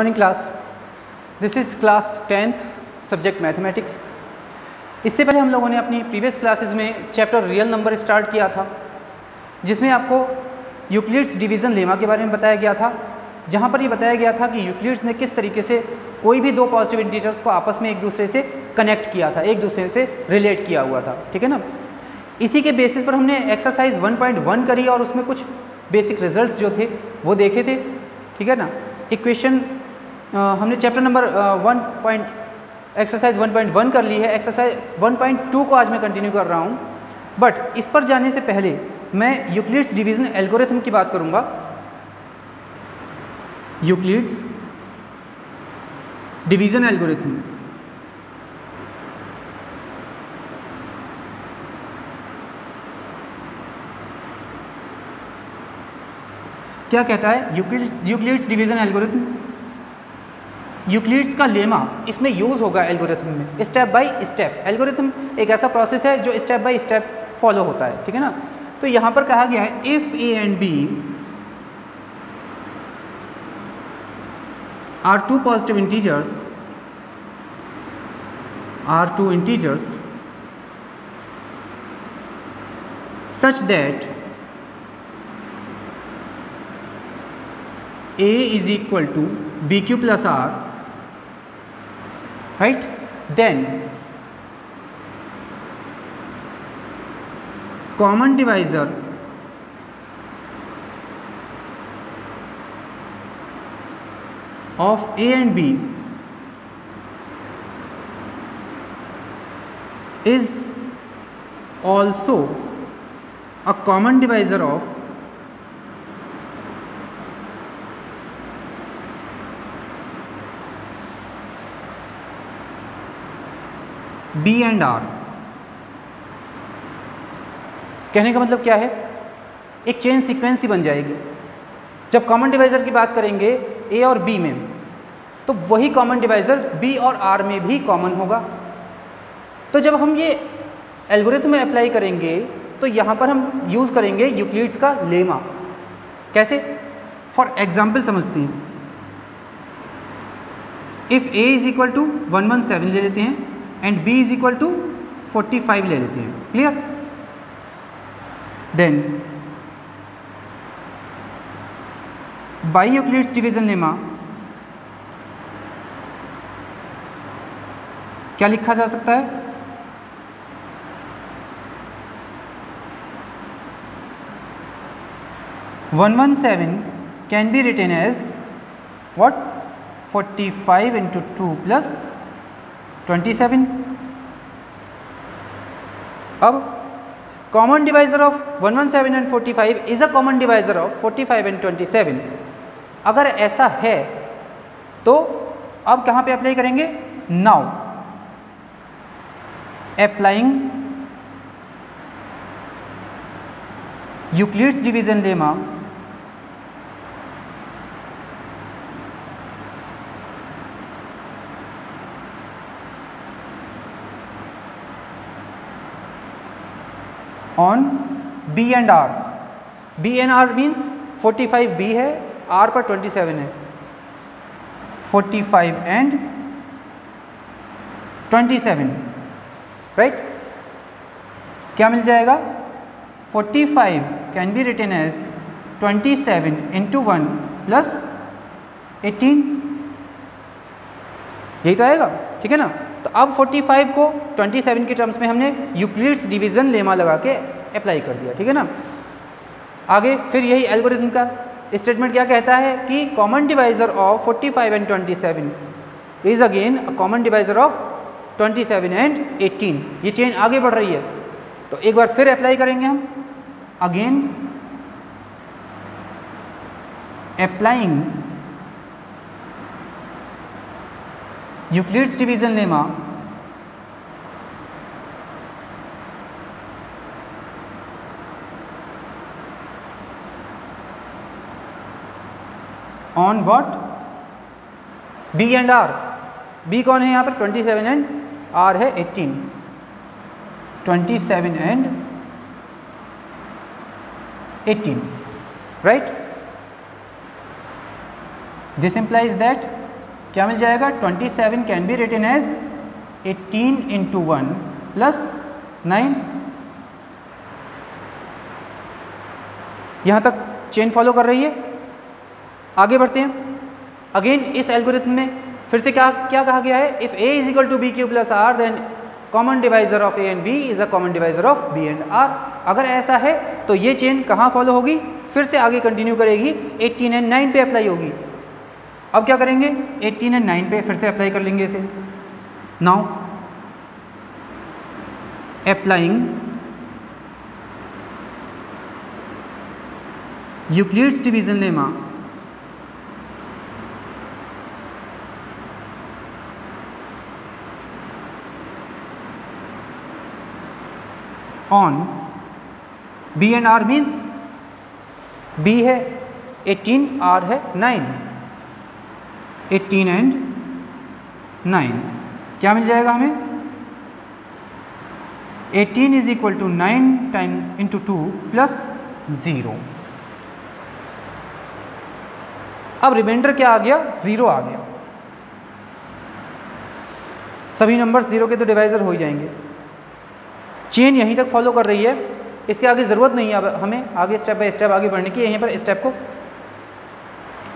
Morning class, this is class 10th subject mathematics. इससे पहले हम लोगों ने अपनी प्रीवियस क्लासेस में चैप्टर रियल नंबर स्टार्ट किया था, जिसमें आपको यूक्लिड्स डिवीज़न लेमा के बारे में बताया गया था, जहाँ पर ये बताया गया था कि यूक्लिड्स ने किस तरीके से कोई भी दो पॉजिटिव इंटीजर्स को आपस में एक दूसरे से कनेक्ट किया था, एक दूसरे से रिलेट किया हुआ था। ठीक है ना। इसी के बेसिस पर हमने एक्सरसाइज 1.1 करी और उसमें कुछ बेसिक रिजल्ट्स जो थे वो देखे थे। ठीक है ना। इक्वेशन हमने चैप्टर नंबर एक्सरसाइज 1.1 कर ली है। एक्सरसाइज 1.2 को आज मैं कंटिन्यू कर रहा हूँ, बट इस पर जाने से पहले मैं यूक्लिड्स डिवीज़न एल्गोरिथम की बात करूँगा। यूक्लिड्स डिवीज़न एल्गोरिथम क्या कहता है? यूक्लिड्स डिवीज़न एल्गोरिथम, यूक्लिड्स का लेमा इसमें यूज़ होगा एल्गोरिथम में स्टेप बाय स्टेप। एल्गोरिथम एक ऐसा प्रोसेस है जो स्टेप बाय स्टेप फॉलो होता है। ठीक है ना। तो यहाँ पर कहा गया है if a and b are two positive integers, such that A is equal to BQ plus R, right? Then common divisor of A and B is also a common divisor of B and R। कहने का मतलब क्या है? एक chain sequence ही बन जाएगी। जब common divisor की बात करेंगे A और B में, तो वही कॉमन डिवाइज़र B और R में भी कॉमन होगा। तो जब हम ये एल्गोरिथम में अप्लाई करेंगे तो यहाँ पर हम यूज़ करेंगे यूक्लिड्स का लेमा। कैसे? फॉर एग्जाम्पल समझते हैं। If A is equal to 117 ले लेते हैं and B is equal to 45 ले लेते हैं। Clear? Then by Euclid's division lemma क्या लिखा जा सकता है? (117) can be written as what? 45 into 2 plus 27। अब common divisor of 117 and 45 is a common divisor of 45 and 27। अगर ऐसा है तो अब कहाँ पे अप्लाई करेंगे? Now applying Euclid's division lemma on B and R। B and R means 45 B है, R पर 27 है। 45 एंड 27, राइट? क्या मिल जाएगा? 45 can be written as 27 into 1 plus 18। यही तो आएगा। ठीक है ना। तो अब 45 को 27 के टर्म्स में हमने यूक्लिड्स डिवीज़न लेमा लगा के अप्लाई कर दिया। ठीक है ना। आगे फिर यही एल्गोरिथम का स्टेटमेंट क्या कहता है कि common divisor of 45 and 27 is again a common divisor of 27 and 18। ये चेन आगे बढ़ रही है, तो एक बार फिर अप्लाई करेंगे हम। Again applying Euclid's division lemma on what? B and R। B कौन है यहाँ पर? 27 एंड R है 18। 27 and 18, right? This implies that क्या मिल जाएगा? 27 can be written as 18 into 1 plus 9। यहाँ तक चेन फॉलो कर रही है। आगे बढ़ते हैं। अगेन इस एल्गोरिथम में फिर से क्या कहा गया है? If a is equal to b q plus r then common divisor of a and b is a common divisor of b and r। अगर ऐसा है तो ये चेन कहाँ फॉलो होगी? फिर से आगे कंटिन्यू करेगी, 18 एंड 9 पे अप्लाई होगी। अब क्या करेंगे? 18 एंड 9 पे फिर से अप्लाई कर लेंगे इसे। Now applying Euclid's division lemma on b and r means b है 18, r है 9, 18 एंड 9 क्या मिल जाएगा हमें? 18 is equal to 9 time into 2 plus 0। अब रिमाइंडर क्या आ गया? 0 आ गया। सभी नंबर्स 0 के तो डिवाइजर हो ही जाएंगे। चेन यहीं तक फॉलो कर रही है, इसके आगे ज़रूरत नहीं है अब हमें आगे स्टेप बाय स्टेप आगे बढ़ने की। यहीं पर स्टेप को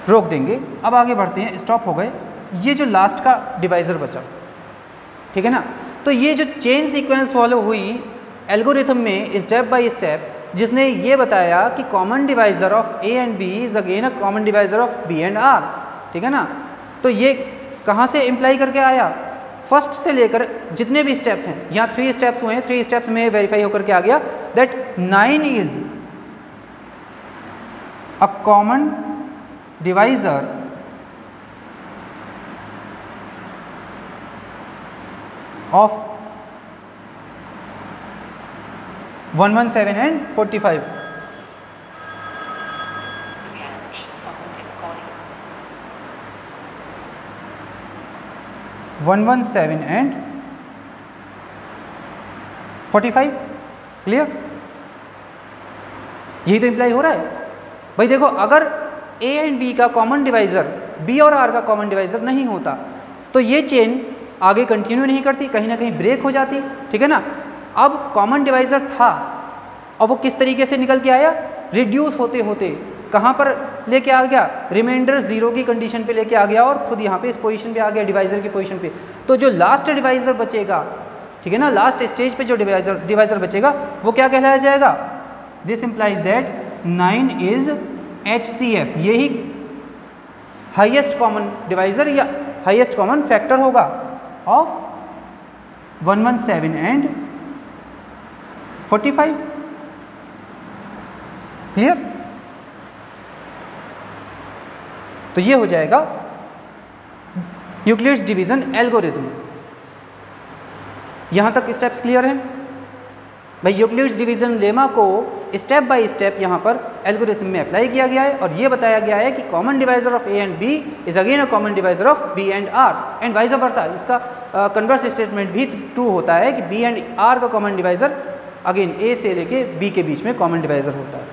रोक देंगे। अब आगे बढ़ते हैं। स्टॉप हो गए। ये जो लास्ट का डिवाइज़र बचा, ठीक है ना, तो ये जो चेन सीक्वेंस फॉलो हुई एल्गोरिथम में स्टेप बाय स्टेप, जिसने ये बताया कि common divisor of a and b is again a common divisor of b and r, ठीक है ना। तो ये कहाँ से इम्प्लाई करके आया? फर्स्ट से लेकर जितने भी स्टेप्स हैं, यहाँ 3 स्टेप्स हुए हैं, 3 स्टेप्स में वेरीफाई होकर के आ गया that 9 is a common divisor of 117 and 45। One 117 and 45। Clear? यही तो इम्प्लाई हो रहा है भाई। देखो, अगर a एंड b का कॉमन डिवाइजर b और r का कॉमन डिवाइजर नहीं होता तो ये चेन आगे कंटिन्यू नहीं करती, कहीं ना कहीं ब्रेक हो जाती, ठीक है ना। अब कॉमन डिवाइजर था और वो किस तरीके से निकल के आया? रिड्यूस होते होते कहाँ पर लेके आ गया? रिमाइंडर 0 की कंडीशन पे लेके आ गया और खुद यहाँ पे इस पोजीशन पे आ गया, डिवाइजर की पोजीशन पे। तो जो लास्ट डिवाइजर बचेगा, ठीक है ना, लास्ट स्टेज पे जो डिवाइजर बचेगा वो क्या कहलाया जाएगा? This implies that 9 is HCF। यही हाईएस्ट कॉमन डिवाइजर या हाईएस्ट कॉमन फैक्टर होगा ऑफ 117 एंड 45। क्लियर? तो ये हो जाएगा यूक्लिड्स डिवीजन एल्गोरिथम। यहां तक स्टेप्स क्लियर हैं भाई? यूक्लिड्स डिवीजन लेमा को स्टेप बाय स्टेप यहां पर एल्गोरिथम में अप्लाई किया गया है और ये बताया गया है कि common divisor of a and b is again a common divisor of b and r and vice versa. इसका कन्वर्स स्टेटमेंट भी ट्रू होता है कि b एंड r का कॉमन डिवाइजर अगेन a से लेके b के बीच में कॉमन डिवाइजर होता है।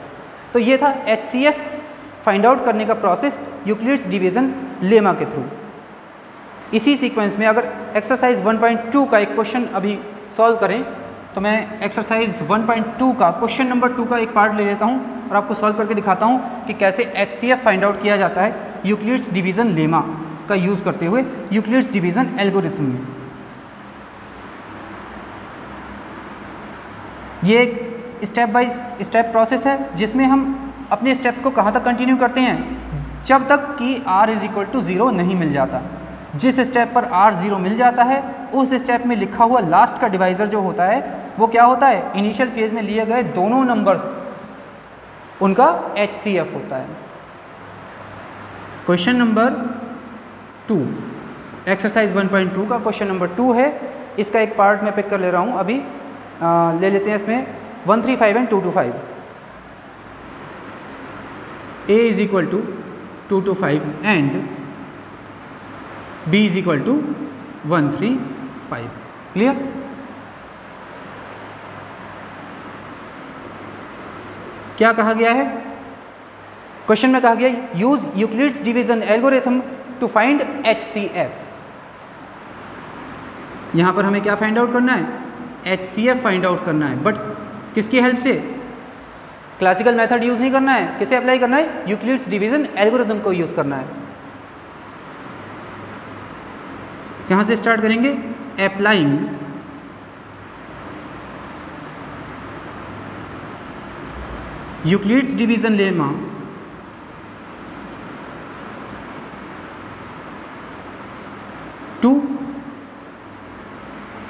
तो ये था HCF फाइंड आउट करने का प्रोसेस यूक्लिड्स डिवीजन लेमा के थ्रू। इसी सीक्वेंस में अगर एक्सरसाइज 1.2 का एक क्वेश्चन अभी सॉल्व करें तो मैं एक्सरसाइज 1.2 का क्वेश्चन नंबर 2 का एक पार्ट ले लेता हूं और आपको सॉल्व करके दिखाता हूं कि कैसे HCF फाइंड आउट किया जाता है यूक्लिड्स डिवीजन लेमा का यूज़ करते हुए यूक्लिड्स डिवीजन एल्गोरिथम में। ये एक स्टेप बाय स्टेप प्रोसेस है जिसमें हम अपने स्टेप्स को कहाँ तक कंटिन्यू करते हैं? जब तक कि r इज इक्वल टू 0 नहीं मिल जाता। जिस स्टेप पर r 0 मिल जाता है उस स्टेप में लिखा हुआ लास्ट का डिवाइज़र जो होता है वो क्या होता है? इनिशियल फेज में लिए गए दोनों नंबर्स उनका HCF होता है। क्वेश्चन नंबर 2 एक्सरसाइज 1.2 का क्वेश्चन नंबर 2 है। इसका एक पार्ट मैं पिक कर ले रहा हूँ अभी। ले लेते हैं इसमें 135 and 225। a is equal to 225 and b is equal to 135। Clear? क्या कहा गया है क्वेश्चन में? कहा गया use Euclid's division algorithm to find HCF। यहाँ पर हमें क्या फाइंड आउट करना है? HCF फाइंड आउट करना है, बट किसकी हेल्प से? क्लासिकल मेथड यूज़ नहीं करना है। किसे अप्लाई करना है? यूक्लिड्स डिवीजन एल्गोरिथम को यूज़ करना है। कहाँ से स्टार्ट करेंगे? Applying Euclid's division lemma to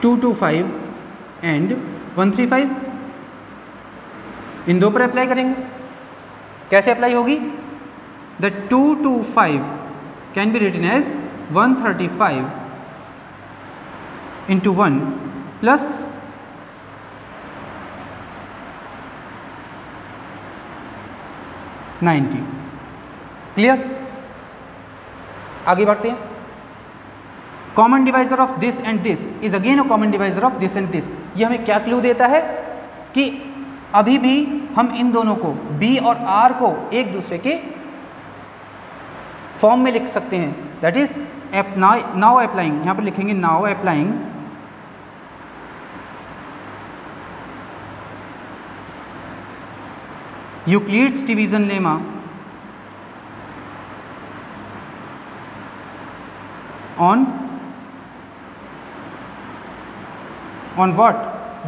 225 and 135, इन दो पर अप्लाई करेंगे। कैसे अप्लाई होगी? The 225 can be written as 135 into 1 plus 90। Clear? आगे बढ़ते हैं। Common divisor of this and this is again a common divisor of this and this. ये हमें क्या क्लू देता है कि अभी भी हम इन दोनों को B और R को एक दूसरे के फॉर्म में लिख सकते हैं। दैट इज नाउ अप्लाइंग, यहां पर लिखेंगे now applying Euclid's division lemma on what?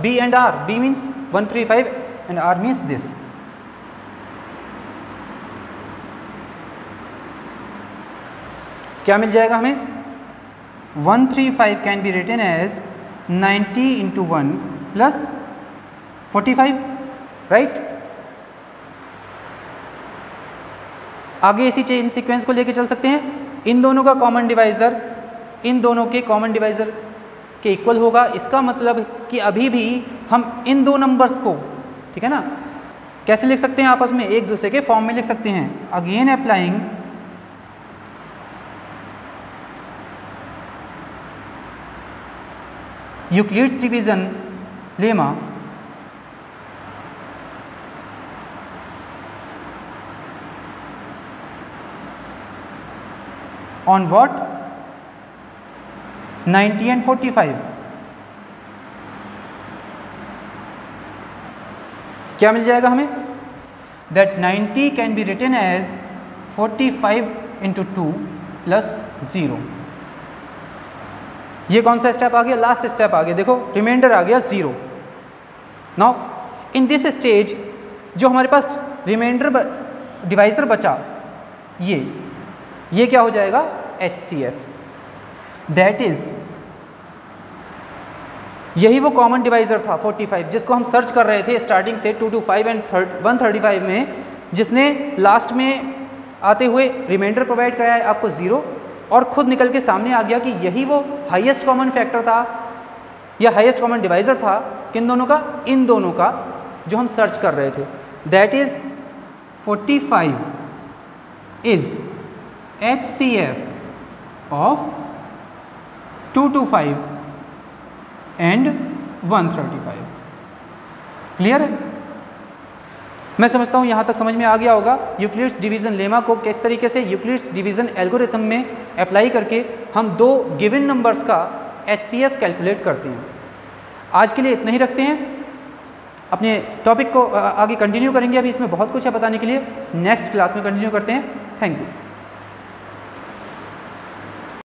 B and R. B means 135 and R means this. क्या मिल जाएगा हमें? 135 can be written as 90 into 1 plus 45, right? आगे इसी चेन सीक्वेंस को लेके चल सकते हैं। इन दोनों का कॉमन डिवाइजर इन दोनों के कॉमन डिवाइजर के इक्वल होगा। इसका मतलब कि अभी भी हम इन दो नंबर्स को, ठीक है ना, कैसे लिख सकते हैं? आपस में एक दूसरे के फॉर्म में लिख सकते हैं। Again applying Euclid's division lemma on what? 90 and 45। क्या मिल जाएगा हमें? That 90 can be written as 45 into 2 plus 0। ये कौन सा स्टेप आ गया? लास्ट स्टेप आ गया। देखो रिमाइंडर आ गया 0। नाउ इन दिस स्टेज जो हमारे पास रिमाइंडर डिवाइजर बचा, ये क्या हो जाएगा? HCF। दैट इज यही वो कॉमन डिवाइजर था 45 जिसको हम सर्च कर रहे थे स्टार्टिंग से 225 एंड 135 में, जिसने लास्ट में आते हुए रिमाइंडर प्रोवाइड कराया है आपको 0, और खुद निकल के सामने आ गया कि यही वो हाईएस्ट कॉमन फैक्टर था या हाईएस्ट कॉमन डिवाइजर था। किन दोनों का? इन दोनों का, जो हम सर्च कर रहे थे। That is 45 is HCF of 225 and 135। Clear है? मैं समझता हूँ यहाँ तक समझ में आ गया होगा। यूक्लिड्स डिवीजन लेमा को किस तरीके से यूक्लिड्स डिवीजन एल्गोरिथम में अप्लाई करके हम दो गिवन नंबर्स का HCF कैलकुलेट करते हैं। आज के लिए इतना ही रखते हैं। अपने टॉपिक को आगे कंटिन्यू करेंगे। अभी इसमें बहुत कुछ है बताने के लिए। नेक्स्ट क्लास में कंटिन्यू करते हैं। Thank you.